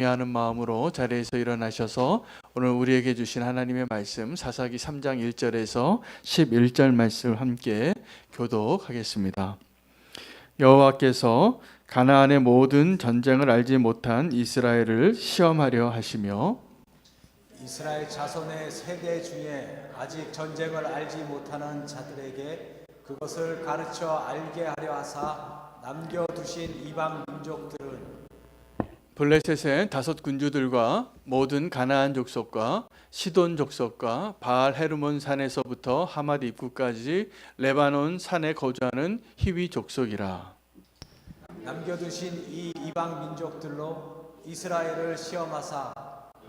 경외하는 마음으로 자리에서 일어나셔서 오늘 우리에게 주신 하나님의 말씀 사사기 3장 1절에서 11절 말씀을 함께 교독하겠습니다. 여호와께서 가나안의 모든 전쟁을 알지 못한 이스라엘을 시험하려 하시며 이스라엘 자손의 세대 중에 아직 전쟁을 알지 못하는 자들에게 그것을 가르쳐 알게 하려 하사 남겨두신 이방 민족들은 블레셋의 5 군주들과 모든 가나안 족속과 시돈 족속과 바알 헤르몬 산에서부터 하맛 입구까지 레바논 산에 거주하는 히위 족속이라. 남겨두신 이 이방 민족들로 이스라엘을 시험하사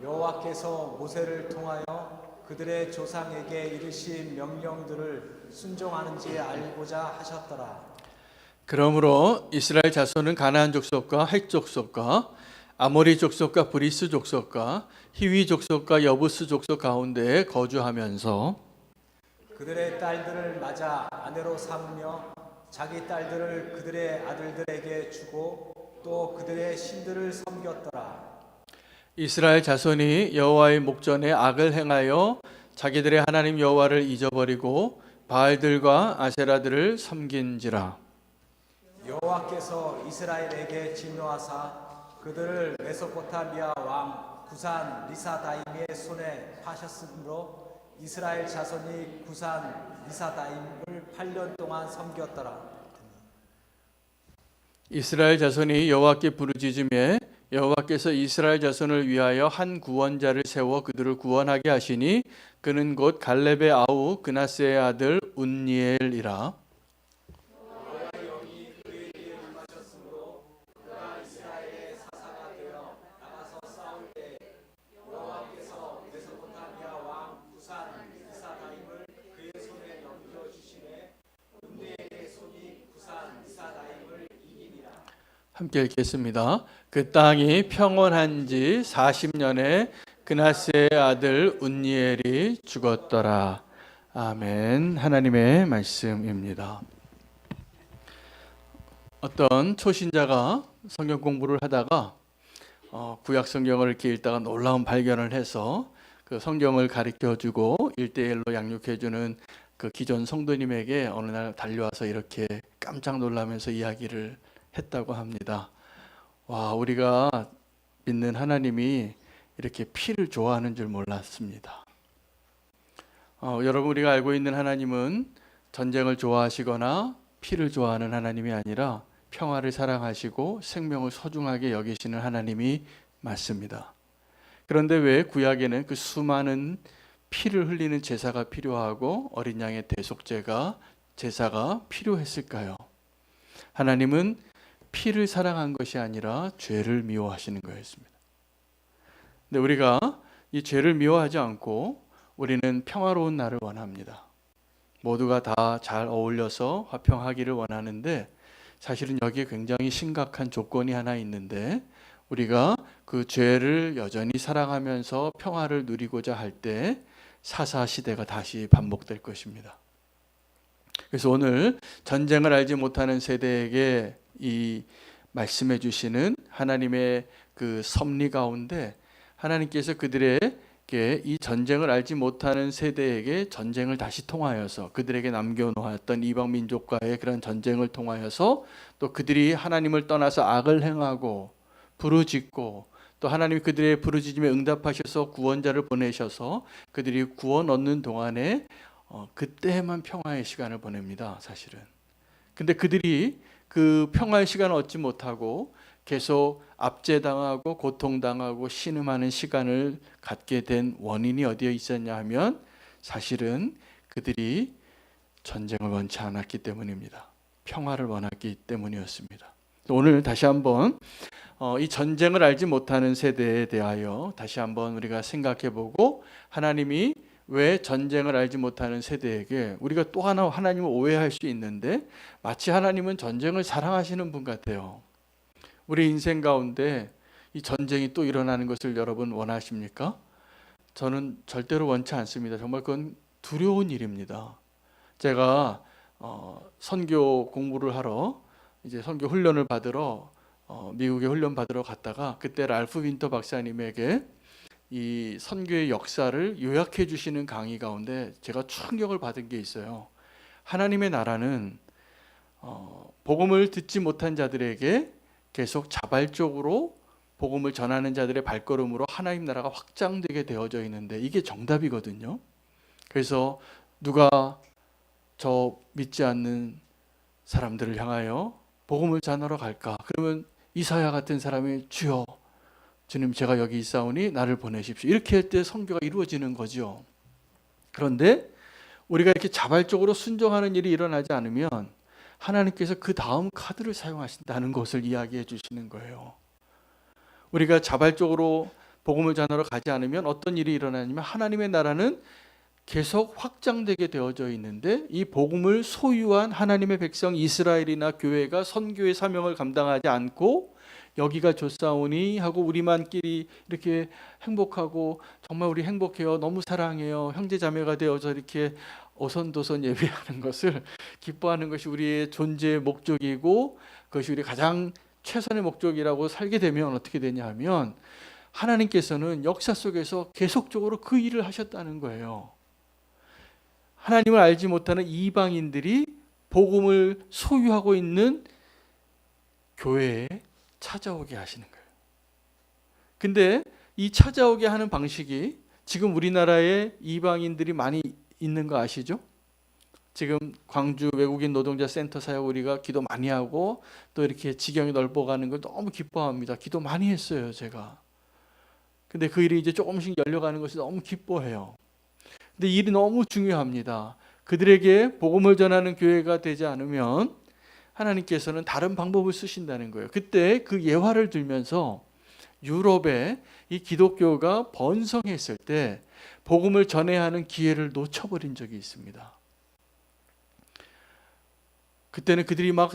여호와께서 모세를 통하여 그들의 조상에게 이르신 명령들을 순종하는지 알고자 하셨더라. 그러므로 이스라엘 자손은 가나안 족속과 헷 족속과 아모리 족속과 브리스 족속과 히위 족속과 여부스 족속 가운데에 거주하면서 그들의 딸들을 맞아 아내로 삼으며 자기 딸들을 그들의 아들들에게 주고 또 그들의 신들을 섬겼더라. 이스라엘 자손이 여호와의 목전에 악을 행하여 자기들의 하나님 여호와를 잊어버리고 바알들과 아세라들을 섬긴지라. 여호와께서 이스라엘에게 진노하사 그들을 메소포타미아 왕 구산 리사다임의 손에 파셨으므로 이스라엘 자손이 구산 리사다임을 8년 동안 섬겼더라. 이스라엘 자손이 여호와께 부르짖음에 여호와께서 이스라엘 자손을 위하여 한 구원자를 세워 그들을 구원하게 하시니 그는 곧 갈렙의 아우 그나스의 아들 운니엘이라. 함께 읽겠습니다. 그 땅이 평온한 지 40년에 그나스의 아들 운니엘이 죽었더라. 아멘. 하나님의 말씀입니다. 어떤 초신자가 성경 공부를 하다가 구약 성경을 이렇게 읽다가 놀라운 발견을 해서 그 성경을 가르쳐주고 1:1로 양육해주는 그 기존 성도님에게 어느 날 달려와서 이렇게 깜짝 놀라면서 이야기를 했다고 합니다. 와, 우리가 믿는 하나님이 이렇게 피를 좋아하는 줄 몰랐습니다. 여러분, 우리가 알고 있는 하나님은 전쟁을 좋아하시거나 피를 좋아하는 하나님이 아니라 평화를 사랑하시고 생명을 소중하게 여기시는 하나님이 맞습니다. 그런데 왜 구약에는 그 수많은 피를 흘리는 제사가 필요하고 어린 양의 대속제가 제사가 필요했을까요? 하나님은 피를 사랑한 것이 아니라 죄를 미워하시는 거였습니다. 근데 우리가 이 죄를 미워하지 않고 우리는 평화로운 날을 원합니다. 모두가 다 잘 어울려서 화평하기를 원하는데 사실은 여기에 굉장히 심각한 조건이 하나 있는데 우리가 그 죄를 여전히 사랑하면서 평화를 누리고자 할 때 사사 시대가 다시 반복될 것입니다. 그래서 오늘 전쟁을 알지 못하는 세대에게 이 말씀해 주시는 하나님의 그 섭리 가운데 하나님께서 그들에게 이 전쟁을 알지 못하는 세대에게 전쟁을 다시 통하여서 그들에게 남겨놓았던 이방 민족과의 그런 전쟁을 통하여서 또 그들이 하나님을 떠나서 악을 행하고 부르짖고 또 하나님이 그들의 부르짖음에 응답하셔서 구원자를 보내셔서 그들이 구원 얻는 동안에 그때만 평화의 시간을 보냅니다. 사실은. 근데 그들이 그 평화의 시간을 얻지 못하고 계속 압제당하고 고통당하고 신음하는 시간을 갖게 된 원인이 어디에 있었냐 하면 사실은 그들이 전쟁을 원치 않았기 때문입니다. 평화를 원했기 때문이었습니다. 오늘 다시 한번 이 전쟁을 알지 못하는 세대에 대하여 다시 한번 우리가 생각해보고 하나님이 왜 전쟁을 알지 못하는 세대에게 우리가 또 하나 하나님을 오해할 수 있는데 마치 하나님은 전쟁을 사랑하시는 분 같아요. 우리 인생 가운데 이 전쟁이 또 일어나는 것을 여러분 원하십니까? 저는 절대로 원치 않습니다. 정말 그건 두려운 일입니다. 제가 선교 공부를 하러 이제 선교 훈련을 받으러 미국에 훈련 받으러 갔다가 그때 랄프 윈터 박사님에게 이 선교의 역사를 요약해 주시는 강의 가운데 제가 충격을 받은 게 있어요. 하나님의 나라는 복음을 듣지 못한 자들에게 계속 자발적으로 복음을 전하는 자들의 발걸음으로 하나님 나라가 확장되게 되어져 있는데 이게 정답이거든요. 그래서 누가 저 믿지 않는 사람들을 향하여 복음을 전하러 갈까? 그러면 이사야 같은 사람이 주여 주님 제가 여기 있사오니 나를 보내십시오. 이렇게 할 때 선교가 이루어지는 거죠. 그런데 우리가 이렇게 자발적으로 순종하는 일이 일어나지 않으면 하나님께서 그 다음 카드를 사용하신다는 것을 이야기해 주시는 거예요. 우리가 자발적으로 복음을 전하러 가지 않으면 어떤 일이 일어나냐면 하나님의 나라는 계속 확장되게 되어져 있는데 이 복음을 소유한 하나님의 백성 이스라엘이나 교회가 선교의 사명을 감당하지 않고 여기가 좋사오니 하고 우리만끼리 이렇게 행복하고 정말 우리 행복해요. 너무 사랑해요. 형제자매가 되어서 이렇게 오선도선 예배하는 것을 기뻐하는 것이 우리의 존재의 목적이고 그것이 우리 가장 최선의 목적이라고 살게 되면 어떻게 되냐 하면 하나님께서는 역사 속에서 계속적으로 그 일을 하셨다는 거예요. 하나님을 알지 못하는 이방인들이 복음을 소유하고 있는 교회에 찾아오게 하시는 거예요. 근데 이 찾아오게 하는 방식이 지금 우리나라에 이방인들이 많이 있는 거 아시죠? 지금 광주 외국인 노동자 센터 사역 우리가 기도 많이 하고 또 이렇게 지경이 넓어가는 걸 너무 기뻐합니다. 기도 많이 했어요, 제가. 근데 그 일이 이제 조금씩 열려가는 것이 너무 기뻐해요. 근데 이 일이 너무 중요합니다. 그들에게 복음을 전하는 교회가 되지 않으면 하나님께서는 다른 방법을 쓰신다는 거예요. 그때 그 예화를 들면서 유럽에 이 기독교가 번성했을 때 복음을 전해야 하는 기회를 놓쳐버린 적이 있습니다. 그때는 그들이 막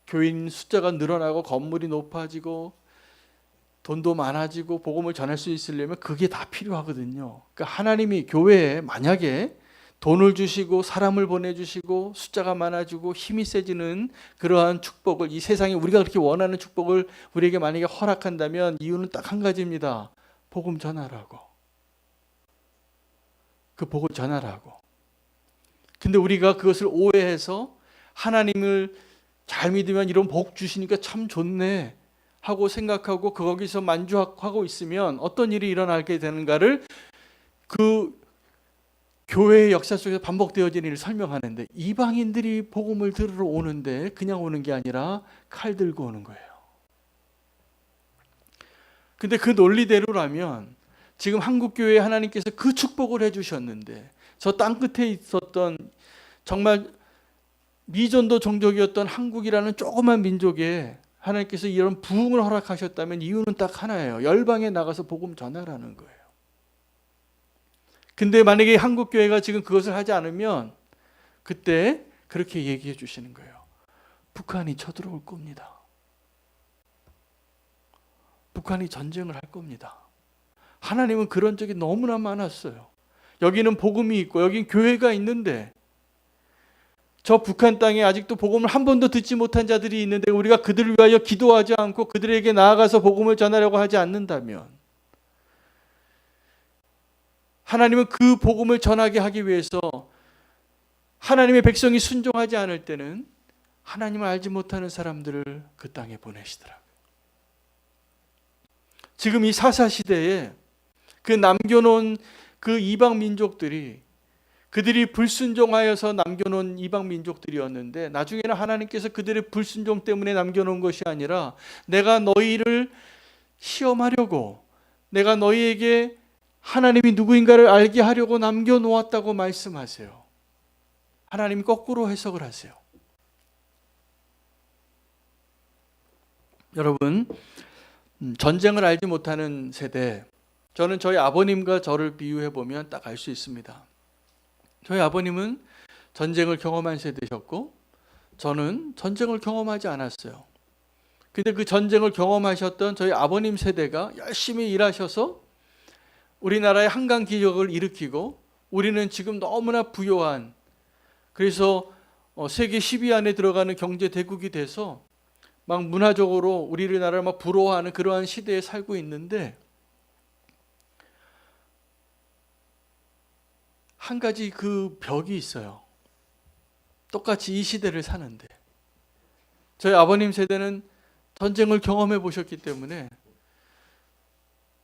교인 숫자가 늘어나고 건물이 높아지고 돈도 많아지고 복음을 전할 수 있으려면 그게 다 필요하거든요. 그러니까 하나님이 교회에 만약에 돈을 주시고 사람을 보내주시고 숫자가 많아지고 힘이 세지는 그러한 축복을 이 세상에 우리가 그렇게 원하는 축복을 우리에게 만약에 허락한다면 이유는 딱 한 가지입니다. 복음 전하라고. 그 복음 전하라고. 근데 우리가 그것을 오해해서 하나님을 잘 믿으면 이런 복 주시니까 참 좋네 하고 생각하고 거기서 만족하고 있으면 어떤 일이 일어나게 되는가를 그 교회의 역사 속에서 반복되어진 일을 설명하는데 이방인들이 복음을 들으러 오는데 그냥 오는 게 아니라 칼 들고 오는 거예요. 근데 그 논리대로라면 지금 한국교회에 하나님께서 그 축복을 해주셨는데 저 땅끝에 있었던 정말 미전도 종족이었던 한국이라는 조그만 민족에 하나님께서 이런 부흥을 허락하셨다면 이유는 딱 하나예요. 열방에 나가서 복음 전하라는 거예요. 근데 만약에 한국교회가 지금 그것을 하지 않으면 그때 그렇게 얘기해 주시는 거예요. 북한이 쳐들어올 겁니다. 북한이 전쟁을 할 겁니다. 하나님은 그런 적이 너무나 많았어요. 여기는 복음이 있고 여긴 교회가 있는데 저 북한 땅에 아직도 복음을 한 번도 듣지 못한 자들이 있는데 우리가 그들을 위하여 기도하지 않고 그들에게 나아가서 복음을 전하려고 하지 않는다면 하나님은 그 복음을 전하게 하기 위해서 하나님의 백성이 순종하지 않을 때는 하나님을 알지 못하는 사람들을 그 땅에 보내시더라고요. 지금 이 사사시대에 그 남겨놓은 그 이방 민족들이 그들이 불순종하여서 남겨놓은 이방 민족들이었는데 나중에는 하나님께서 그들의 불순종 때문에 남겨놓은 것이 아니라 내가 너희를 시험하려고 내가 너희에게 하나님이 누구인가를 알게 하려고 남겨놓았다고 말씀하세요. 하나님이 거꾸로 해석을 하세요. 여러분, 전쟁을 알지 못하는 세대, 저는 저희 아버님과 저를 비유해 보면 딱 알 수 있습니다. 저희 아버님은 전쟁을 경험한 세대셨고 저는 전쟁을 경험하지 않았어요. 근데 그 전쟁을 경험하셨던 저희 아버님 세대가 열심히 일하셔서 우리나라의 한강 기적을 일으키고 우리는 지금 너무나 부유한 그래서 세계 10위 안에 들어가는 경제 대국이 돼서 막 문화적으로 우리나라를 막 부러워하는 그러한 시대에 살고 있는데, 한 가지 그 벽이 있어요. 똑같이 이 시대를 사는데, 저희 아버님 세대는 전쟁을 경험해 보셨기 때문에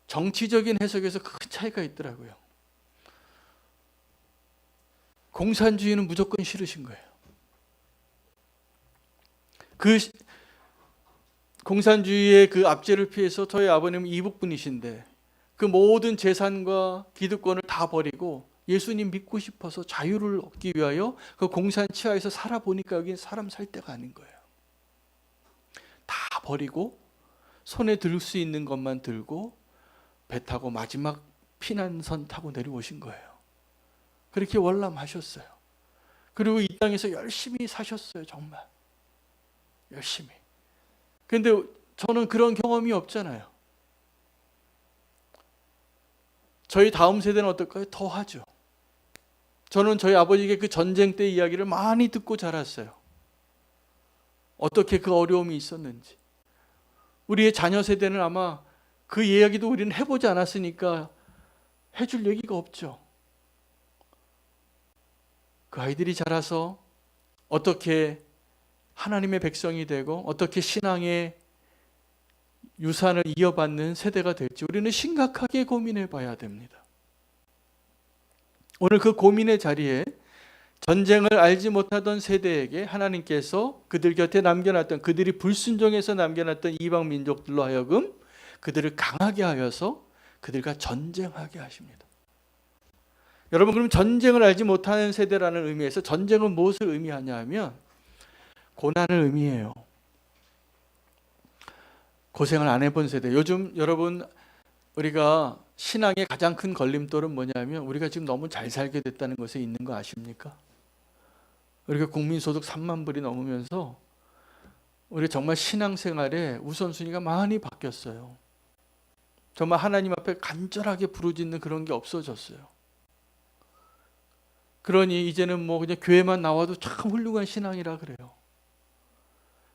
정치적인 해석에서 큰 차이가 있더라고요. 공산주의는 무조건 싫으신 거예요. 그 공산주의의 그 압제를 피해서 저희 아버님은 이북분이신데 그 모든 재산과 기득권을 다 버리고 예수님 믿고 싶어서 자유를 얻기 위하여 그 공산 치하에서 살아보니까 여기는 사람 살 데가 아닌 거예요. 다 버리고 손에 들 수 있는 것만 들고 배 타고 마지막 피난선 타고 내려오신 거예요. 그렇게 월남하셨어요. 그리고 이 땅에서 열심히 사셨어요. 정말 열심히. 근데 저는 그런 경험이 없잖아요. 저희 다음 세대는 어떨까요? 더 하죠. 저는 저희 아버지에게 그 전쟁 때 이야기를 많이 듣고 자랐어요. 어떻게 그 어려움이 있었는지. 우리의 자녀 세대는 아마 그 이야기도 우리는 해보지 않았으니까 해줄 얘기가 없죠. 그 아이들이 자라서 어떻게 하나님의 백성이 되고 어떻게 신앙의 유산을 이어받는 세대가 될지 우리는 심각하게 고민해 봐야 됩니다. 오늘 그 고민의 자리에 전쟁을 알지 못하던 세대에게 하나님께서 그들 곁에 남겨놨던, 그들이 불순종해서 남겨놨던 이방 민족들로 하여금 그들을 강하게 하여서 그들과 전쟁하게 하십니다. 여러분, 그럼 전쟁을 알지 못하는 세대라는 의미에서 전쟁은 무엇을 의미하냐 하면 고난을 의미해요. 고생을 안 해본 세대. 요즘 여러분, 우리가 신앙의 가장 큰 걸림돌은 뭐냐면 우리가 지금 너무 잘 살게 됐다는 것에 있는 거 아십니까? 우리가 국민소득 3만 불이 넘으면서 우리 정말 신앙생활에 우선순위가 많이 바뀌었어요. 정말 하나님 앞에 간절하게 부르짖는 그런 게 없어졌어요. 그러니 이제는 뭐 그냥 교회만 나와도 참 훌륭한 신앙이라 그래요.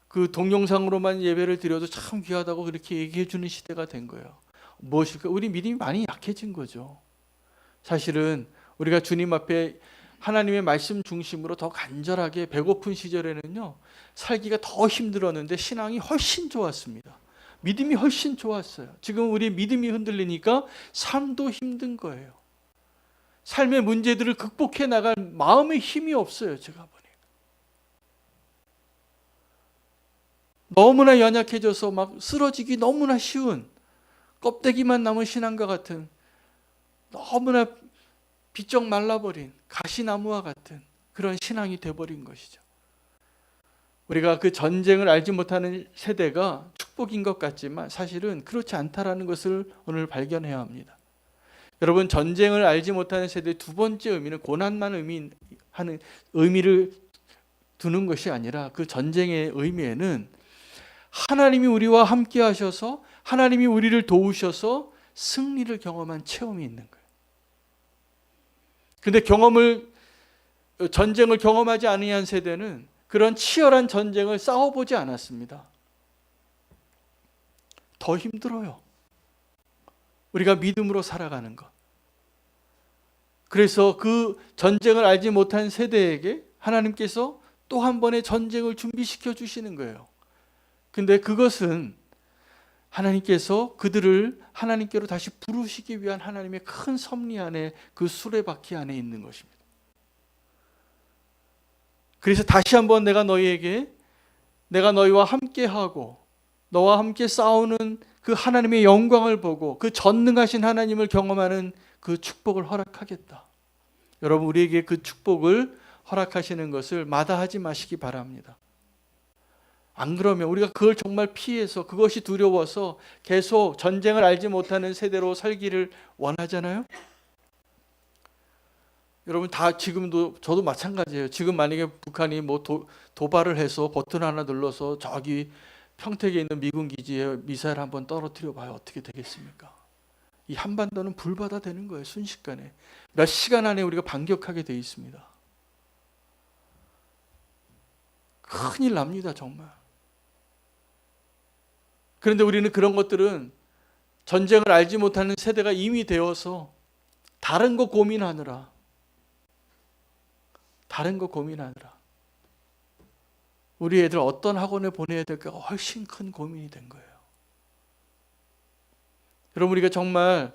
그 동영상으로만 예배를 드려도 참 귀하다고 그렇게 얘기해 주는 시대가 된 거예요. 무엇일까? 우리 믿음이 많이 약해진 거죠. 사실은 우리가 주님 앞에 하나님의 말씀 중심으로 더 간절하게 배고픈 시절에는요, 살기가 더 힘들었는데 신앙이 훨씬 좋았습니다. 믿음이 훨씬 좋았어요. 지금 우리 믿음이 흔들리니까 삶도 힘든 거예요. 삶의 문제들을 극복해 나갈 마음의 힘이 없어요. 제가 보니 너무나 연약해져서 막 쓰러지기 너무나 쉬운 껍데기만 남은 신앙과 같은, 너무나 비쩍 말라버린 가시나무와 같은 그런 신앙이 돼버린 것이죠. 우리가 그 전쟁을 알지 못하는 세대가 축복인 것 같지만 사실은 그렇지 않다라는 것을 오늘 발견해야 합니다. 여러분, 전쟁을 알지 못하는 세대의 두 번째 의미는 고난만 의미하는 의미를 두는 것이 아니라 그 전쟁의 의미에는 하나님이 우리와 함께 하셔서 하나님이 우리를 도우셔서 승리를 경험한 체험이 있는 거예요. 근데 전쟁을 경험하지 아니한 세대는 그런 치열한 전쟁을 싸워보지 않았습니다. 더 힘들어요. 우리가 믿음으로 살아가는 것. 그래서 그 전쟁을 알지 못한 세대에게 하나님께서 또 한 번의 전쟁을 준비시켜 주시는 거예요. 근데 그것은 하나님께서 그들을 하나님께로 다시 부르시기 위한 하나님의 큰 섭리 안에, 그 수레바퀴 안에 있는 것입니다. 그래서 다시 한번 내가 너희와 함께하고 너와 함께 싸우는 그 하나님의 영광을 보고 그 전능하신 하나님을 경험하는 그 축복을 허락하겠다. 여러분, 우리에게 그 축복을 허락하시는 것을 마다하지 마시기 바랍니다. 안 그러면 우리가 그걸 정말 피해서, 그것이 두려워서 계속 전쟁을 알지 못하는 세대로 살기를 원하잖아요. 여러분, 다 지금도 저도 마찬가지예요. 지금 만약에 북한이 뭐 도발을 해서 버튼 하나 눌러서 저기 평택에 있는 미군 기지에 미사일 한번 떨어뜨려 봐요. 어떻게 되겠습니까? 이 한반도는 불바다 되는 거예요. 순식간에. 몇 시간 안에 우리가 반격하게 돼 있습니다. 큰일 납니다, 정말. 그런데 우리는 그런 것들은 전쟁을 알지 못하는 세대가 이미 되어서 다른 거 고민하느라 우리 애들 어떤 학원에 보내야 될까가 훨씬 큰 고민이 된 거예요. 여러분, 우리가 정말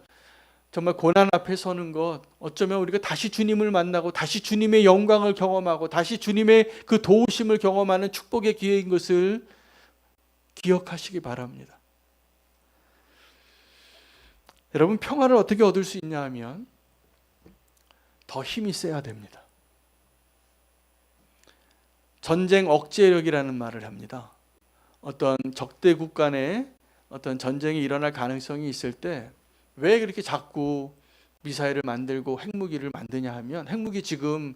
고난 앞에 서는 것, 어쩌면 우리가 다시 주님을 만나고 다시 주님의 영광을 경험하고 다시 주님의 그 도우심을 경험하는 축복의 기회인 것을 기억하시기 바랍니다. 여러분, 평화를 어떻게 얻을 수 있냐 하면 더 힘이 세야 됩니다. 전쟁 억제력이라는 말을 합니다. 어떤 적대국 간에 어떤 전쟁이 일어날 가능성이 있을 때 왜 그렇게 자꾸 미사일을 만들고 핵무기를 만드냐 하면, 핵무기 지금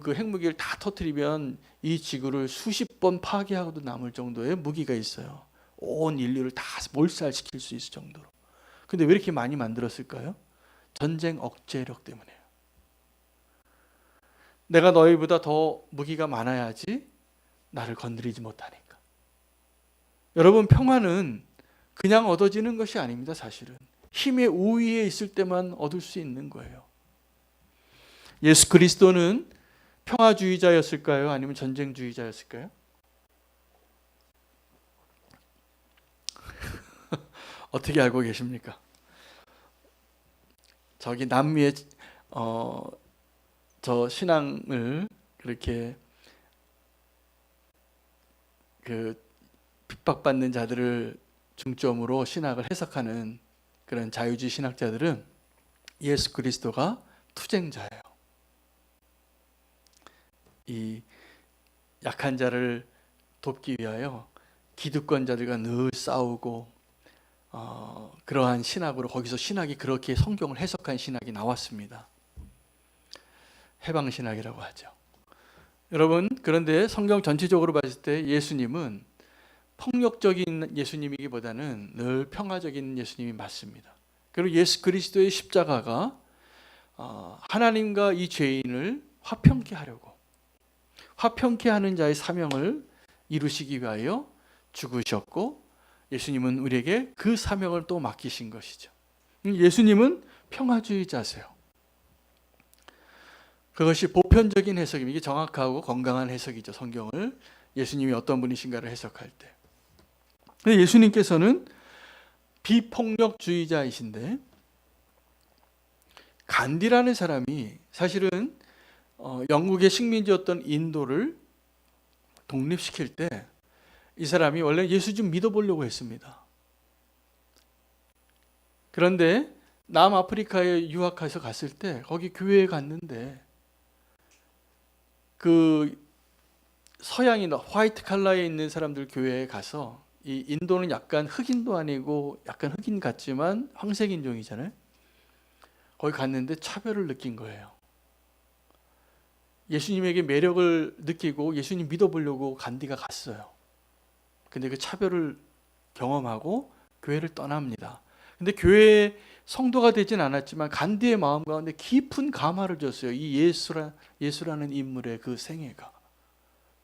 그 핵무기를 다 터뜨리면 이 지구를 수십 번 파괴하고도 남을 정도의 무기가 있어요. 온 인류를 다 몰살시킬 수 있을 정도로. 근데 왜 이렇게 많이 만들었을까요? 전쟁 억제력 때문에요. 내가 너희보다 더 무기가 많아야지 나를 건드리지 못하니까. 여러분, 평화는 그냥 얻어지는 것이 아닙니다. 사실은 힘의 우위에 있을 때만 얻을 수 있는 거예요. 예수 그리스도는 평화주의자였을까요? 아니면 전쟁주의자였을까요? 어떻게 알고 계십니까? 저기 남미의 저 신앙을 그렇게 그 핍박받는 자들을 중점으로 신학을 해석하는 그런 자유주의 신학자들은 예수 그리스도가 투쟁자예요. 이 약한 자를 돕기 위하여 기득권자들과 늘 싸우고 그러한 신학으로, 거기서 신학이 그렇게 성경을 해석한 신학이 나왔습니다. 해방신학이라고 하죠. 여러분, 그런데 성경 전체적으로 봤을 때 예수님은 폭력적인 예수님이기보다는 늘 평화적인 예수님이 맞습니다. 그리고 예수 그리스도의 십자가가 하나님과 이 죄인을 화평케 하려고, 화평케 하는 자의 사명을 이루시기 위하여 죽으셨고, 예수님은 우리에게 그 사명을 또 맡기신 것이죠. 예수님은 평화주의자세요. 그것이 보편적인 해석입니다. 이게 정확하고 건강한 해석이죠. 성경을 예수님이 어떤 분이신가를 해석할 때. 예수님께서는 비폭력주의자이신데, 간디라는 사람이 사실은 영국의 식민지였던 인도를 독립시킬 때 이 사람이 원래 예수 좀 믿어보려고 했습니다. 그런데 남아프리카에 유학해서 갔을 때 거기 교회에 갔는데 그 서양인 화이트 칼라에 있는 사람들 교회에 가서, 이 인도는 약간 흑인도 아니고 약간 흑인 같지만 황색인종이잖아요. 거기 갔는데 차별을 느낀 거예요. 예수님에게 매력을 느끼고 예수님 믿어보려고 간디가 갔어요. 근데 그 차별을 경험하고 교회를 떠납니다. 근데 교회의 성도가 되진 않았지만 간디의 마음 가운데 깊은 감화를 줬어요. 이 예수라는 인물의 그 생애가,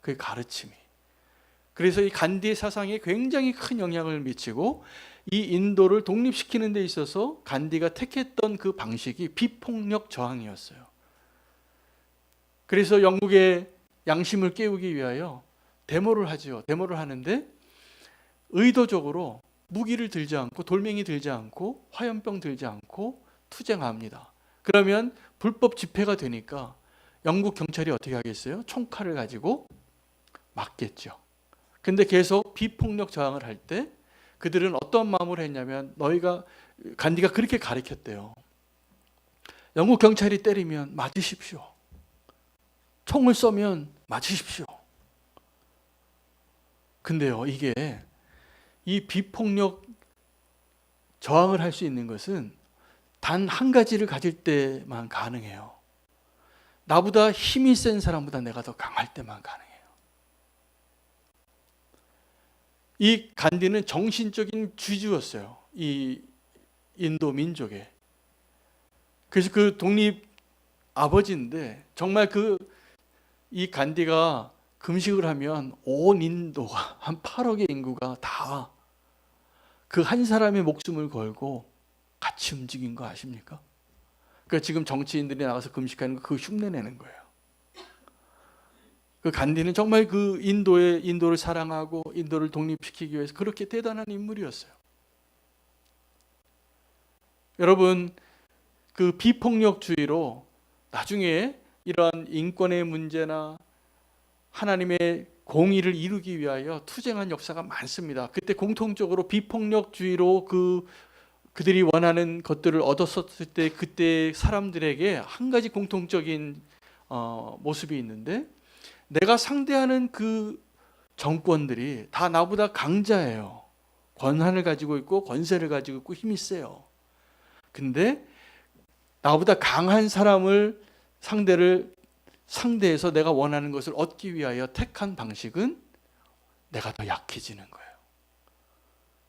그 가르침이. 그래서 이 간디의 사상에 굉장히 큰 영향을 미치고, 이 인도를 독립시키는 데 있어서 간디가 택했던 그 방식이 비폭력 저항이었어요. 그래서 영국의 양심을 깨우기 위하여 데모를 하죠. 데모를 하는데 의도적으로 무기를 들지 않고, 돌멩이 들지 않고, 화염병 들지 않고 투쟁합니다. 그러면 불법 집회가 되니까 영국 경찰이 어떻게 하겠어요? 총칼을 가지고 막겠죠. 근데 계속 비폭력 저항을 할 때 그들은 어떤 마음으로 했냐면, 간디가 그렇게 가르쳤대요. 영국 경찰이 때리면 맞으십시오. 총을 쏘면 맞으십시오. 근데요, 이게 이 비폭력 저항을 할 수 있는 것은 단 한 가지를 가질 때만 가능해요. 나보다 힘이 센 사람보다 내가 더 강할 때만 가능해요. 이 간디는 정신적인 주주였어요. 이 인도 민족에. 그래서 그 독립 아버지인데, 정말 이 간디가 금식을 하면 온 인도가 한 8억의 인구가 다 그 한 사람의 목숨을 걸고 같이 움직인 거 아십니까? 그러니까 지금 정치인들이 나가서 금식하는 거 그거 흉내내는 거예요. 그 간디는 정말 그 인도를 사랑하고 인도를 독립시키기 위해서 그렇게 대단한 인물이었어요. 여러분, 그 비폭력주의로 나중에 이러한 인권의 문제나 하나님의 공의를 이루기 위하여 투쟁한 역사가 많습니다. 그때 공통적으로 비폭력주의로 그들이 원하는 것들을 얻었을 때 그때 사람들에게 한 가지 공통적인 모습이 있는데, 내가 상대하는 그 정권들이 다 나보다 강자예요. 권한을 가지고 있고 권세를 가지고 있고 힘이 세요. 근데 나보다 강한 사람을 상대해서 내가 원하는 것을 얻기 위하여 택한 방식은 내가 더 약해지는 거예요.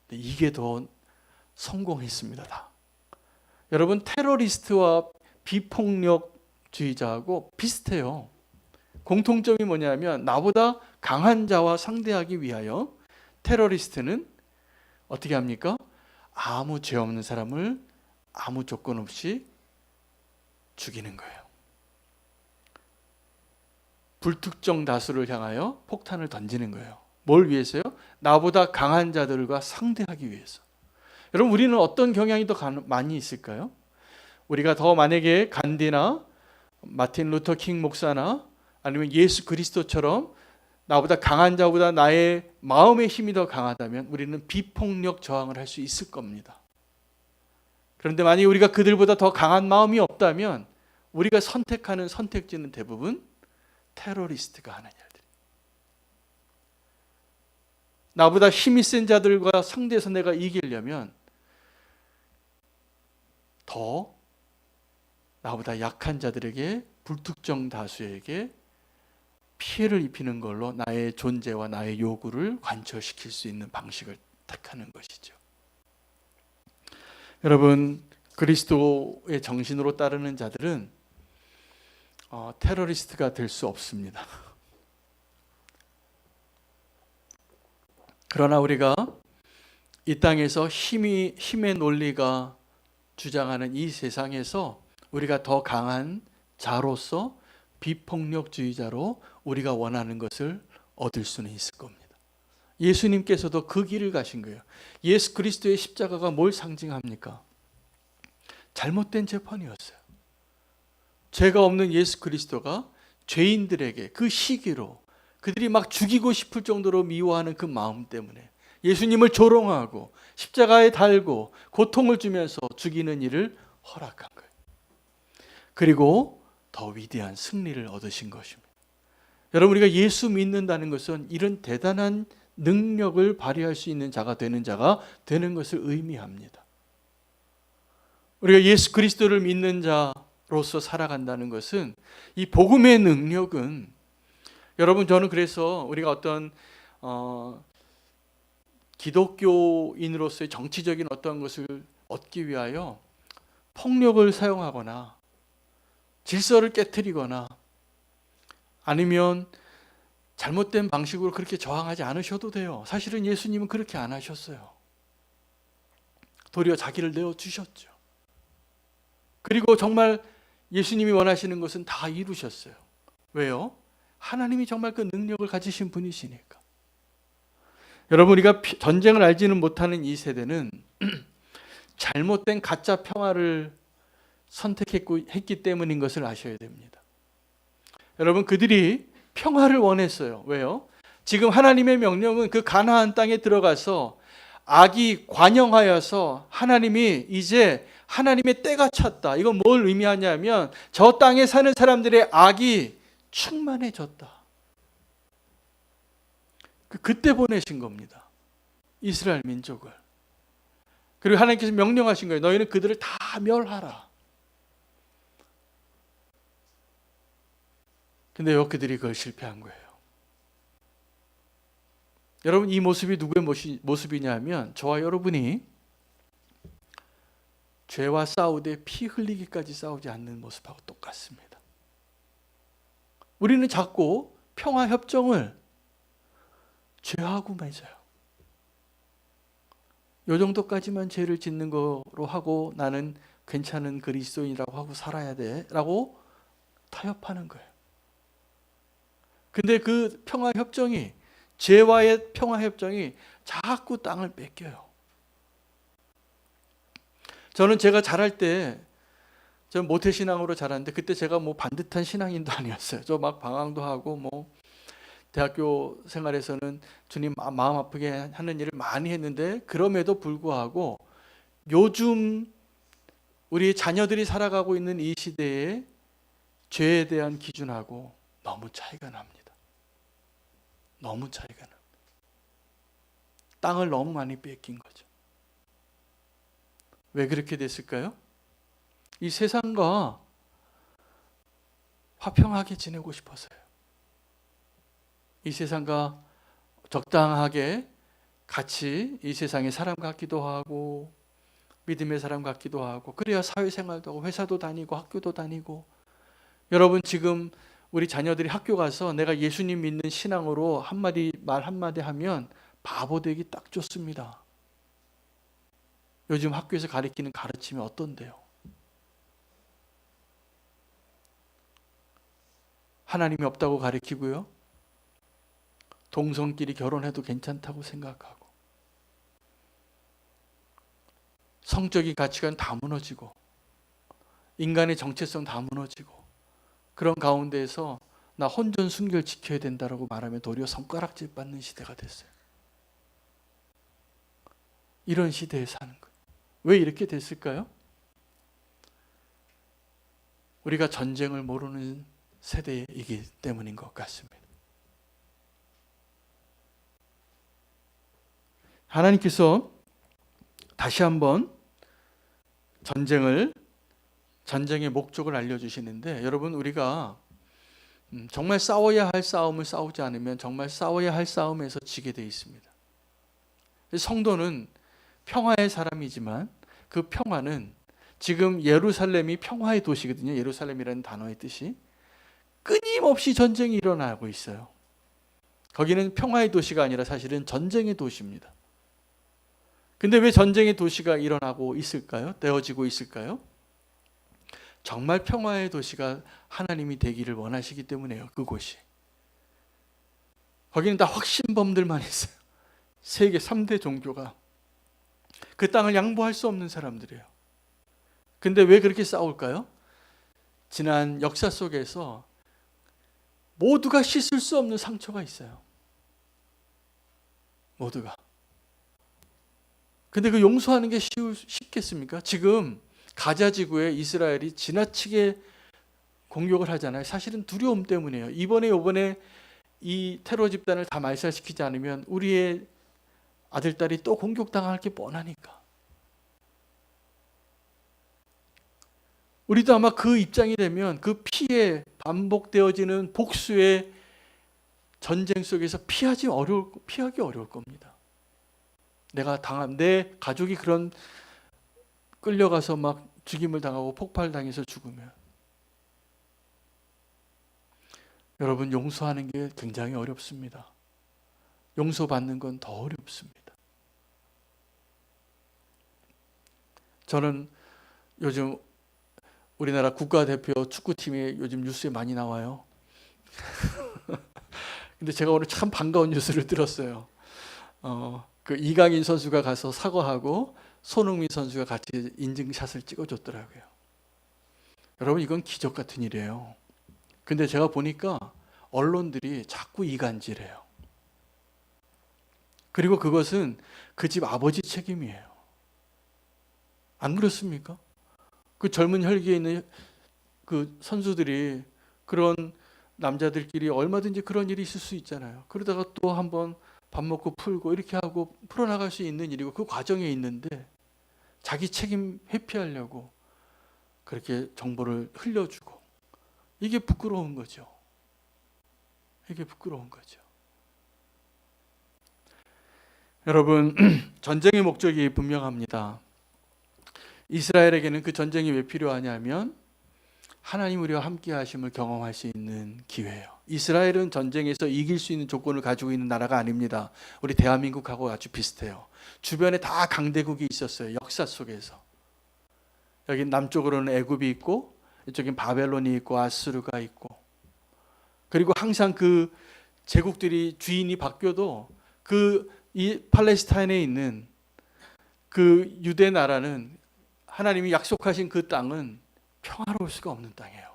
근데 이게 더 성공했습니다. 다. 여러분, 테러리스트와 비폭력주의자하고 비슷해요. 공통점이 뭐냐면 나보다 강한 자와 상대하기 위하여 테러리스트는 어떻게 합니까? 아무 죄 없는 사람을 아무 조건 없이 죽이는 거예요. 불특정 다수를 향하여 폭탄을 던지는 거예요. 뭘 위해서요? 나보다 강한 자들과 상대하기 위해서. 여러분, 우리는 어떤 경향이 더 많이 있을까요? 우리가 더 만약에 간디나 마틴 루터 킹 목사나 아니면 예수 그리스도처럼 나보다 강한 자보다 나의 마음의 힘이 더 강하다면 우리는 비폭력 저항을 할 수 있을 겁니다. 그런데 만약에 우리가 그들보다 더 강한 마음이 없다면 우리가 선택하는 선택지는 대부분 테러리스트가 하는 일들. 나보다 힘이 센 자들과 상대해서 내가 이기려면 더 나보다 약한 자들에게, 불특정 다수에게 피해를 입히는 걸로 나의 존재와 나의 요구를 관철시킬 수 있는 방식을 택하는 것이죠. 여러분, 그리스도의 정신으로 따르는 자들은 테러리스트가 될 수 없습니다. 그러나 우리가 이 땅에서 힘의 논리가 주장하는 이 세상에서 우리가 더 강한 자로서 비폭력주의자로 우리가 원하는 것을 얻을 수는 있을 겁니다. 예수님께서도 그 길을 가신 거예요. 예수 그리스도의 십자가가 뭘 상징합니까? 잘못된 재판이었어요. 죄가 없는 예수 그리스도가 죄인들에게 그 시기로 그들이 막 죽이고 싶을 정도로 미워하는 그 마음 때문에 예수님을 조롱하고 십자가에 달고 고통을 주면서 죽이는 일을 허락한 거예요. 그리고 더 위대한 승리를 얻으신 것입니다. 여러분, 우리가 예수 믿는다는 것은 이런 대단한 능력을 발휘할 수 있는 자가 되는 것을 의미합니다. 우리가 예수 그리스도를 믿는 자로서 살아간다는 것은, 이 복음의 능력은, 여러분, 저는 그래서 우리가 어떤 기독교인으로서의 정치적인 어떤 것을 얻기 위하여 폭력을 사용하거나 질서를 깨트리거나 아니면 잘못된 방식으로 그렇게 저항하지 않으셔도 돼요. 사실은 예수님은 그렇게 안 하셨어요. 도리어 자기를 내어주셨죠. 그리고 정말 예수님이 원하시는 것은 다 이루셨어요. 왜요? 하나님이 정말 그 능력을 가지신 분이시니까. 여러분, 우리가 전쟁을 알지는 못하는 이 세대는 잘못된 가짜 평화를 선택했기 때문인 것을 아셔야 됩니다. 여러분, 그들이 평화를 원했어요. 왜요? 지금 하나님의 명령은 그 가나안 땅에 들어가서 악이 관영하여서 하나님이 이제 하나님의 때가 찼다. 이건 뭘 의미하냐면 저 땅에 사는 사람들의 악이 충만해졌다. 그때 보내신 겁니다. 이스라엘 민족을. 그리고 하나님께서 명령하신 거예요. 너희는 그들을 다 멸하라. 근데 왜 그들이 그걸 실패한 거예요? 여러분, 이 모습이 누구의 모습이냐면 저와 여러분이 죄와 싸우되 피 흘리기까지 싸우지 않는 모습하고 똑같습니다. 우리는 자꾸 평화협정을 죄하고 맺어요. 요 정도까지만 죄를 짓는 거로 하고 나는 괜찮은 그리스도인이라고 하고 살아야 돼라고 타협하는 거예요. 근데 그 평화협정이, 죄와의 평화협정이 자꾸 땅을 뺏겨요. 저는 제가 자랄 때, 저는 모태신앙으로 자랐는데 그때 제가 뭐 반듯한 신앙인도 아니었어요. 저 막 방황도 하고 뭐 대학교 생활에서는 주님 마음 아프게 하는 일을 많이 했는데, 그럼에도 불구하고 요즘 우리 자녀들이 살아가고 있는 이 시대에 죄에 대한 기준하고 너무 차이가 납니다. 너무 차이가 납니다. 땅을 너무 많이 뺏긴 거죠. 왜 그렇게 됐을까요? 이 세상과 화평하게 지내고 싶어서요. 이 세상과 적당하게 같이 이 세상의 사람 같기도 하고 믿음의 사람 같기도 하고, 그래야 사회생활도 하고 회사도 다니고 학교도 다니고. 여러분, 지금 우리 자녀들이 학교 가서 내가 예수님 믿는 신앙으로 말 한마디 하면 바보 되기 딱 좋습니다. 요즘 학교에서 가르치는 가르침이 어떤데요? 하나님이 없다고 가르치고요, 동성끼리 결혼해도 괜찮다고 생각하고, 성적인 가치관 다 무너지고, 인간의 정체성 다 무너지고, 그런 가운데에서 나 혼전 순결 지켜야 된다라고 말하면 도리어 손가락질 받는 시대가 됐어요. 이런 시대에 사는 거예요. 왜 이렇게 됐을까요? 우리가 전쟁을 모르는 세대이기 때문인 것 같습니다. 하나님께서 다시 한번 전쟁의 목적을 알려주시는데, 여러분, 우리가 정말 싸워야 할 싸움을 싸우지 않으면 정말 싸워야 할 싸움에서 지게 되어 있습니다. 성도는 평화의 사람이지만 그 평화는, 지금 예루살렘이 평화의 도시거든요. 예루살렘이라는 단어의 뜻이, 끊임없이 전쟁이 일어나고 있어요. 거기는 평화의 도시가 아니라 사실은 전쟁의 도시입니다. 근데 왜 전쟁의 도시가 일어나고 있을까요? 되어지고 있을까요? 정말 평화의 도시가 하나님이 되기를 원하시기 때문에요. 그곳이. 거기는 다 확신범들만 있어요. 세계 3대 종교가 그 땅을 양보할 수 없는 사람들이에요. 근데 왜 그렇게 싸울까요? 지난 역사 속에서 모두가 씻을 수 없는 상처가 있어요. 모두가. 근데 그 용서하는 게 쉽겠습니까? 지금 가자 지구에 이스라엘이 지나치게 공격을 하잖아요. 사실은 두려움 때문이에요. 이번에 이 테러 집단을 다 말살시키지 않으면 우리의 아들, 딸이 또 공격당할 게 뻔하니까. 우리도 아마 그 입장이 되면 그 피해 반복되어지는 복수의 전쟁 속에서 피하기 어려울 겁니다. 내 가족이 그런 끌려가서 막 죽임을 당하고 폭발당해서 죽으면, 여러분, 용서하는 게 굉장히 어렵습니다. 용서받는 건 더 어렵습니다. 저는 요즘 우리나라 국가대표 축구팀이 요즘 뉴스에 많이 나와요. 근데 제가 오늘 참 반가운 뉴스를 들었어요. 그 이강인 선수가 가서 사과하고 손흥민 선수가 같이 인증샷을 찍어줬더라고요. 여러분, 이건 기적 같은 일이에요. 근데 제가 보니까 언론들이 자꾸 이간질해요. 그리고 그것은 그 집 아버지 책임이에요. 안 그렇습니까? 그 젊은 혈기에 있는 그 선수들이, 그런 남자들끼리 얼마든지 그런 일이 있을 수 있잖아요. 그러다가 또 한번 밥 먹고 풀고 이렇게 하고 풀어나갈 수 있는 일이고, 그 과정에 있는데 자기 책임 회피하려고 그렇게 정보를 흘려주고, 이게 부끄러운 거죠. 이게 부끄러운 거죠. 여러분, 전쟁의 목적이 분명합니다. 이스라엘에게는 그 전쟁이 왜 필요하냐면 하나님 우리와 함께 하심을 경험할 수 있는 기회예요. 이스라엘은 전쟁에서 이길 수 있는 조건을 가지고 있는 나라가 아닙니다. 우리 대한민국하고 아주 비슷해요. 주변에 다 강대국이 있었어요. 역사 속에서. 여기 남쪽으로는 애굽이 있고 이쪽엔 바벨론이 있고 아수르가 있고, 그리고 항상 그 제국들이 주인이 바뀌어도 이 팔레스타인에 있는 그 유대 나라는 하나님이 약속하신 그 땅은 평화로울 수가 없는 땅이에요.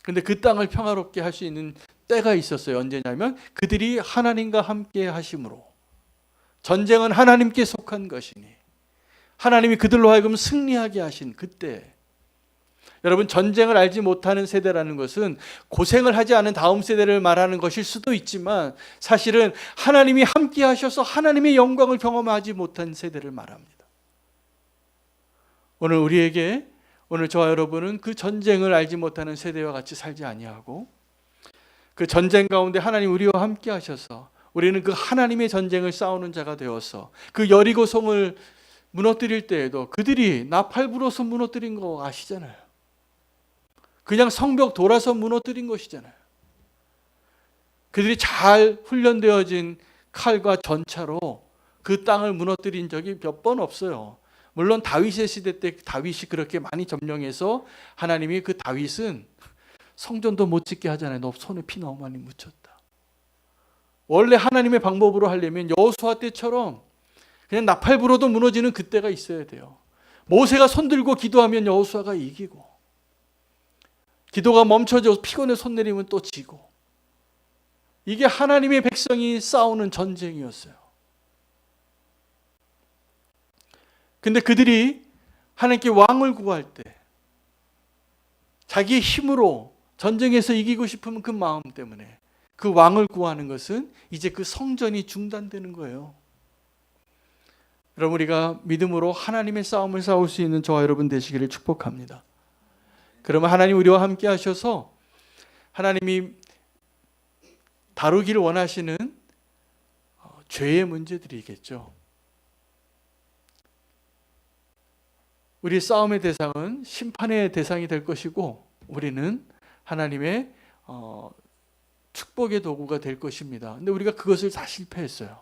근데 그 땅을 평화롭게 할 수 있는 때가 있었어요. 언제냐면 그들이 하나님과 함께 하심으로. 전쟁은 하나님께 속한 것이니 하나님이 그들로 하여금 승리하게 하신 그때. 여러분, 전쟁을 알지 못하는 세대라는 것은 고생을 하지 않은 다음 세대를 말하는 것일 수도 있지만 사실은 하나님이 함께 하셔서 하나님의 영광을 경험하지 못한 세대를 말합니다. 오늘 저와 여러분은 그 전쟁을 알지 못하는 세대와 같이 살지 아니하고 그 전쟁 가운데 하나님 우리와 함께 하셔서 우리는 그 하나님의 전쟁을 싸우는 자가 되어서 그 여리고성을 무너뜨릴 때에도 그들이 나팔 불어서 무너뜨린 거 아시잖아요. 그냥 성벽 돌아서 무너뜨린 것이잖아요. 그들이 잘 훈련되어진 칼과 전차로 그 땅을 무너뜨린 적이 몇 번 없어요. 물론 다윗의 시대 때 다윗이 그렇게 많이 점령해서 하나님이 그 다윗은 성전도 못 짓게 하잖아요. 너 손에 피 너무 많이 묻혔다. 원래 하나님의 방법으로 하려면 여호수아 때처럼 그냥 나팔 불어도 무너지는 그때가 있어야 돼요. 모세가 손 들고 기도하면 여호수아가 이기고, 기도가 멈춰져 피곤해 손 내리면 또 지고, 이게 하나님의 백성이 싸우는 전쟁이었어요. 근데 그들이 하나님께 왕을 구할 때 자기의 힘으로 전쟁에서 이기고 싶은 그 마음 때문에 그 왕을 구하는 것은 이제 그 성전이 중단되는 거예요. 여러분, 우리가 믿음으로 하나님의 싸움을 싸울 수 있는 저와 여러분 되시기를 축복합니다. 그러면 하나님 우리와 함께 하셔서 하나님이 다루기를 원하시는 죄의 문제들이겠죠. 우리 싸움의 대상은 심판의 대상이 될 것이고 우리는 하나님의 축복의 도구가 될 것입니다. 근데 우리가 그것을 다 실패했어요.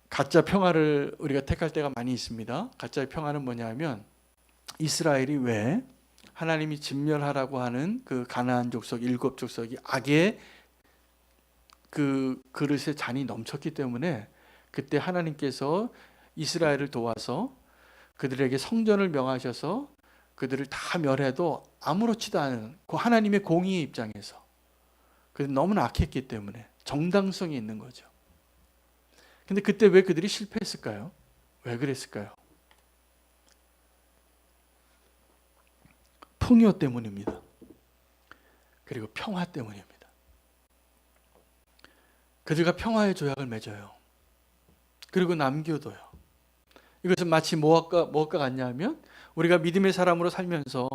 가짜 평화를 우리가 택할 때가 많이 있습니다. 가짜의 평화는 뭐냐면 이스라엘이 왜 하나님이 진멸하라고 하는 그 가나안 족속 7족속이 악의 그 그릇에 잔이 넘쳤기 때문에 그때 하나님께서 이스라엘을 도와서 그들에게 성전을 명하셔서 그들을 다 멸해도 아무렇지도 않은 그 하나님의 공의의 입장에서 그들은 너무나 악했기 때문에 정당성이 있는 거죠. 근데 그때 왜 그들이 실패했을까요? 왜 그랬을까요? 풍요 때문입니다. 그리고 평화 때문입니다. 그들과 평화의 조약을 맺어요. 그리고 남겨둬요. 이것은 마치 무엇과 같냐면 우리가 믿음의 사람으로 살면서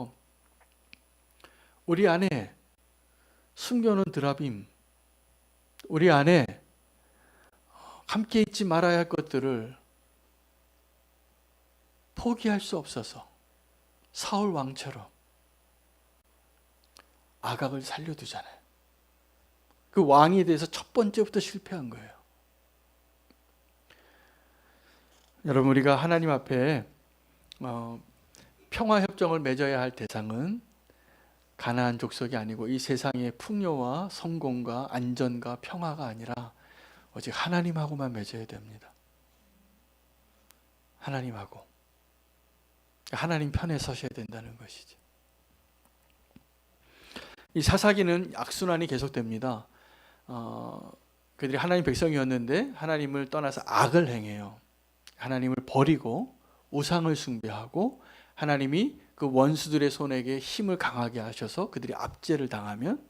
우리 안에 숨겨놓은 드라빔, 우리 안에 함께 있지 말아야 할 것들을 포기할 수 없어서 사울 왕처럼 아각을 살려두잖아요. 그 왕에 대해서 첫 번째부터 실패한 거예요. 여러분, 우리가 하나님 앞에 평화 협정을 맺어야 할 대상은 가나안 족속이 아니고 이 세상의 풍요와 성공과 안전과 평화가 아니라 오직 하나님하고만 맺어야 됩니다. 하나님하고. 하나님 편에 서셔야 된다는 것이죠. 이 사사기는 악순환이 계속됩니다. 그들이 하나님 백성이었는데 하나님을 떠나서 악을 행해요. 하나님을 버리고 우상을 숭배하고 하나님이 그 원수들의 손에게 힘을 강하게 하셔서 그들이 압제를 당하면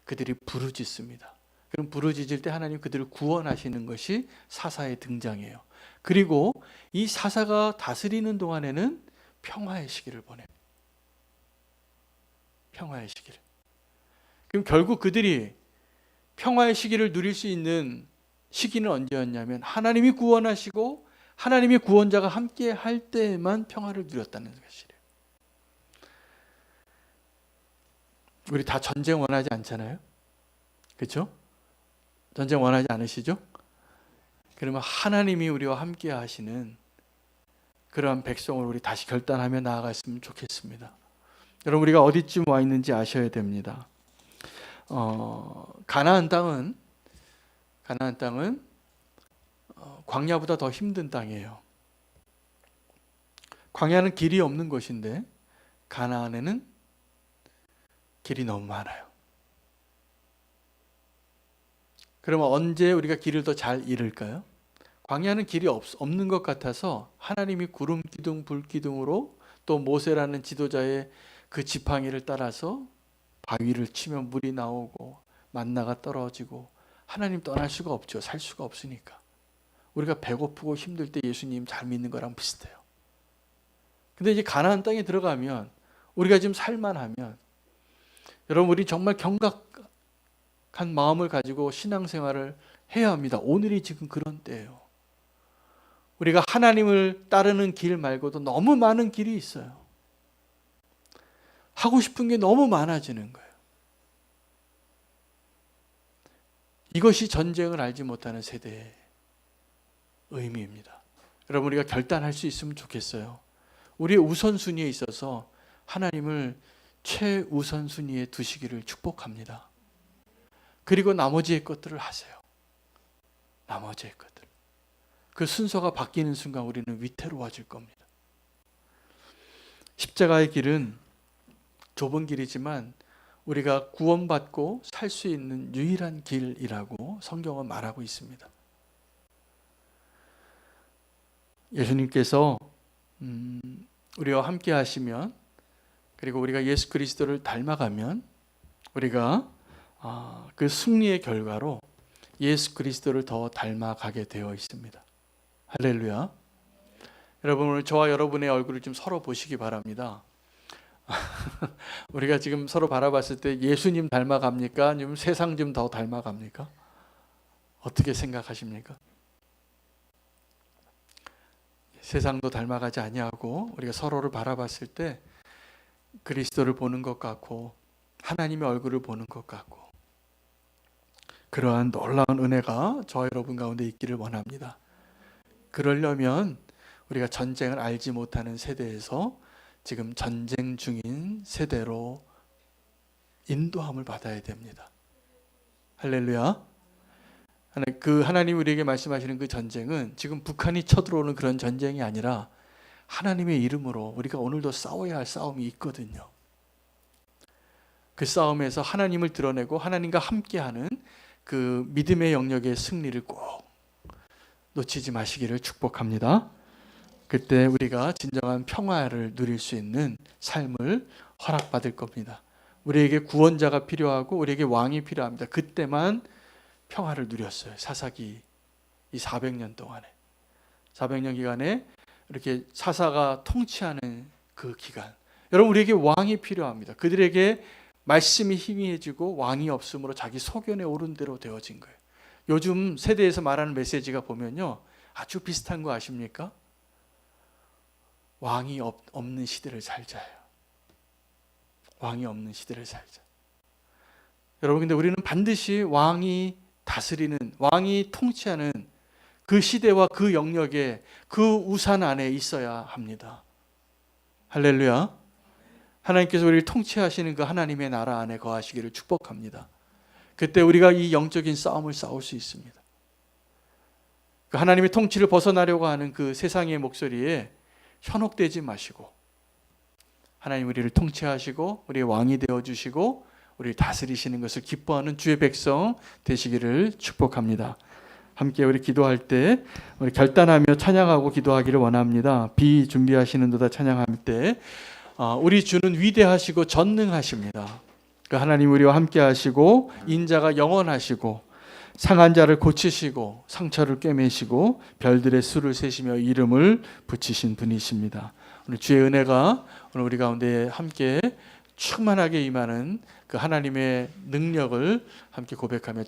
그들이 부르짖습니다. 그럼 부르짖을 때 하나님 그들을 구원하시는 것이 사사의 등장이에요. 그리고 이 사사가 다스리는 동안에는 평화의 시기를 보냅니다. 평화의 시기를. 그럼 결국 그들이 평화의 시기를 누릴 수 있는 시기는 언제였냐면 하나님이 구원하시고 하나님의 구원자가 함께 할 때에만 평화를 누렸다는 것이래요. 우리 다 전쟁 원하지 않잖아요. 그렇죠? 전쟁 원하지 않으시죠? 그러면 하나님이 우리와 함께 하시는 그러한 백성을 우리 다시 결단하며 나아갔으면 좋겠습니다. 여러분, 우리가 어디쯤 와 있는지 아셔야 됩니다. 가나안 땅은 광야보다 더 힘든 땅이에요. 광야는 길이 없는 곳인데 가나안에는 길이 너무 많아요. 그러면 언제 우리가 길을 더 잘 잃을까요? 광야는 길이 없는 것 같아서 하나님이 구름 기둥 불 기둥으로 또 모세라는 지도자의 그 지팡이를 따라서 바위를 치면 물이 나오고 만나가 떨어지고, 하나님 떠날 수가 없죠. 살 수가 없으니까. 우리가 배고프고 힘들 때 예수님 잘 믿는 거랑 비슷해요. 근데 이제 가나안 땅에 들어가면 우리가 지금 살만하면, 여러분, 우리 정말 경각한 마음을 가지고 신앙생활을 해야 합니다. 오늘이 지금 그런 때예요. 우리가 하나님을 따르는 길 말고도 너무 많은 길이 있어요. 하고 싶은 게 너무 많아지는 거예요. 이것이 전쟁을 알지 못하는 세대의 의미입니다. 여러분, 우리가 결단할 수 있으면 좋겠어요. 우리의 우선순위에 있어서 하나님을 최우선순위에 두시기를 축복합니다. 그리고 나머지의 것들을 하세요. 나머지의 것들. 그 순서가 바뀌는 순간 우리는 위태로워질 겁니다. 십자가의 길은 좁은 길이지만 우리가 구원받고 살 수 있는 유일한 길이라고 성경은 말하고 있습니다. 예수님께서 우리와 함께 하시면, 그리고 우리가 예수 그리스도를 닮아가면 우리가 그 승리의 결과로 예수 그리스도를 더 닮아가게 되어 있습니다. 할렐루야. 여러분, 오늘 저와 여러분의 얼굴을 좀 서로 보시기 바랍니다. 우리가 지금 서로 바라봤을 때 예수님 닮아갑니까? 아니면 세상 좀 더 닮아갑니까? 어떻게 생각하십니까? 세상도 닮아가지 아니하고 우리가 서로를 바라봤을 때 그리스도를 보는 것 같고 하나님의 얼굴을 보는 것 같고, 그러한 놀라운 은혜가 저와 여러분 가운데 있기를 원합니다. 그러려면 우리가 전쟁을 알지 못하는 세대에서 지금 전쟁 중인 세대로 인도함을 받아야 됩니다. 할렐루야. 그 하나님 우리에게 말씀하시는 그 전쟁은 지금 북한이 쳐들어오는 그런 전쟁이 아니라 하나님의 이름으로 우리가 오늘도 싸워야 할 싸움이 있거든요. 그 싸움에서 하나님을 드러내고 하나님과 함께하는 그 믿음의 영역의 승리를 꼭 놓치지 마시기를 축복합니다. 그때 우리가 진정한 평화를 누릴 수 있는 삶을 허락받을 겁니다. 우리에게 구원자가 필요하고 우리에게 왕이 필요합니다. 그때만 평화를 누렸어요. 사사기 이 400년 동안에, 400년 기간에 이렇게 사사가 통치하는 그 기간, 여러분, 우리에게 왕이 필요합니다. 그들에게 말씀이 희미해지고 왕이 없으므로 자기 소견에 오른 대로 되어진 거예요. 요즘 세대에서 말하는 메시지가 보면요, 아주 비슷한 거 아십니까? 왕이 없는 시대를 살자요. 왕이 없는 시대를 살자. 여러분, 근데 우리는 반드시 왕이 다스리는, 왕이 통치하는 그 시대와 그 영역에, 그 우산 안에 있어야 합니다. 할렐루야. 하나님께서 우리를 통치하시는 그 하나님의 나라 안에 거하시기를 축복합니다. 그때 우리가 이 영적인 싸움을 싸울 수 있습니다. 그 하나님의 통치를 벗어나려고 하는 그 세상의 목소리에 현혹되지 마시고, 하나님 우리를 통치하시고 우리의 왕이 되어주시고 우리를 다스리시는 것을 기뻐하는 주의 백성 되시기를 축복합니다. 함께 우리 기도할 때 우리 결단하며 찬양하고 기도하기를 원합니다. 비 준비하시는 도다 찬양할 때 우리 주는 위대하시고 전능하십니다. 그 하나님 우리와 함께 하시고 인자가 영원하시고 상한 자를 고치시고 상처를 꿰매시고 별들의 수를 세시며 이름을 붙이신 분이십니다. 오늘 주의 은혜가 오늘 우리 가운데 함께 충만하게 임하는 그 하나님의 능력을 함께 고백하며